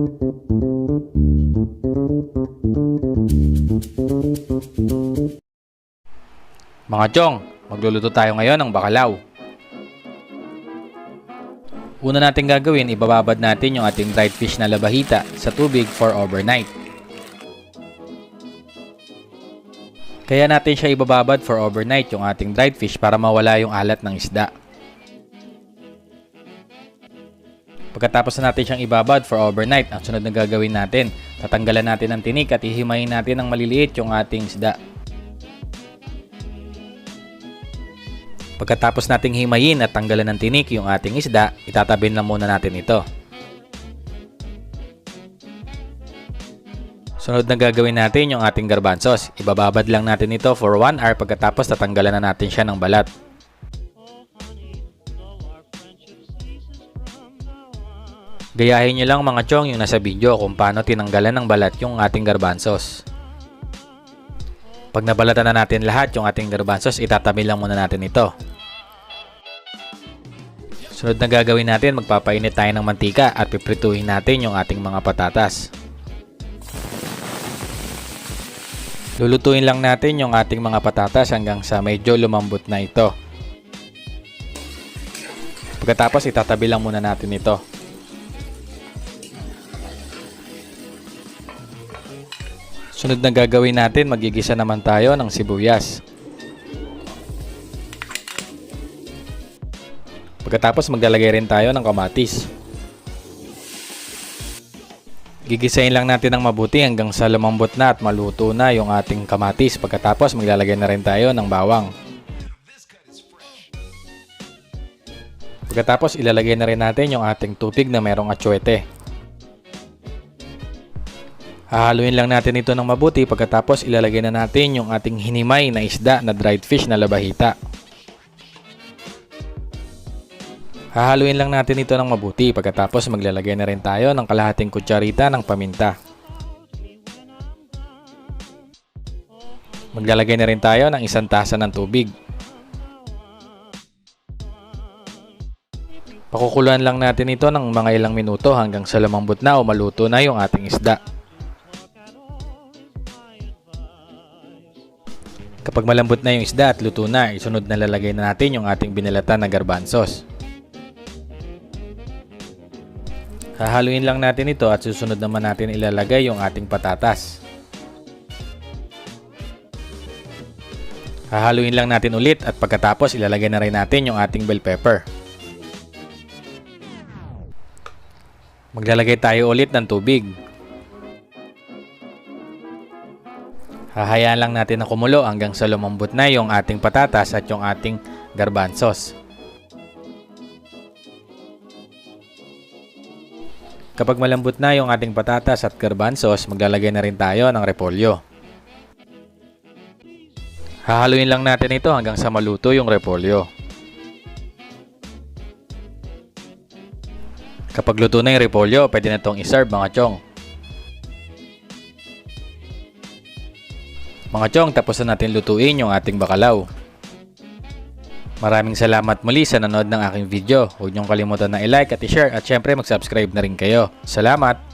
Mga chong, magluluto tayo ngayon ng bakalaw. Una natin gagawin, ibababad natin yung ating dried fish na labahita sa tubig for overnight. Kaya natin siya ibababad for overnight yung ating dried fish para mawala yung alat ng isda. Pagkatapos na natin siyang ibabad for overnight, ang sunod na gagawin natin, tatanggalan natin ang tinik at ihimayin natin ng maliliit yung ating isda. Pagkatapos nating himayin at tanggalan ng tinik yung ating isda, itatabin lang muna natin ito. Sunod na gagawin natin yung ating garbanzos. Ibababad lang natin ito for 1 hour pagkatapos tatanggalan na natin siya ng balat. Gayahin nyo lang mga chong yung nasa video kung paano tinanggalan ng balat yung ating garbanzos. Pag nabalatan na natin lahat yung ating garbanzos, itatabi lang muna natin ito. Sunod na gagawin natin, magpapainit tayo ng mantika at piprituhin natin yung ating mga patatas. Lulutuin lang natin yung ating mga patatas hanggang sa medyo lumambot na ito. Pagkatapos itatabi lang muna natin ito. Sunod na gagawin natin, magigisa naman tayo ng sibuyas. Pagkatapos maglalagay rin tayo ng kamatis. Gigisahin lang natin ng mabuti hanggang sa lumambot na at maluto na yung ating kamatis. Pagkatapos maglalagay na rin tayo ng bawang. Pagkatapos ilalagay na rin natin yung ating tubig na merong atsuete. Hahaluin lang natin ito ng mabuti pagkatapos ilalagay na natin yung ating hinimay na isda na dried fish na labahita. Hahaluin lang natin ito ng mabuti pagkatapos maglalagay na rin tayo ng kalahating kutsarita ng paminta. Maglalagay na rin tayo ng 1 tasa ng tubig. Pakukuluan lang natin ito ng mga ilang minuto hanggang sa lumambot na o maluto na yung ating isda. Kapag malambot na yung isda at luto na, isunod na lalagay na natin yung ating binalatan na garbanzos. Hahaluin lang natin ito at susunod naman natin ilalagay yung ating patatas. Hahaluin lang natin ulit at pagkatapos ilalagay na rin natin yung ating bell pepper. Maglalagay tayo ulit ng tubig. Hahayaan lang natin na kumulo hanggang sa lumambot na yung ating patatas at yung ating garbanzos. Kapag malambot na yung ating patatas at garbanzos, maglalagay na rin tayo ng repolyo. Hahaluin lang natin ito hanggang sa maluto yung repolyo. Kapag luto na yung repolyo, pwede na itong iserve mga chong. Mga chong, tapos na natin lutuin yung ating bakalaw. Maraming salamat muli sa nanood ng aking video. Huwag niyong kalimutan na i-like at i-share at syempre mag-subscribe na rin kayo. Salamat!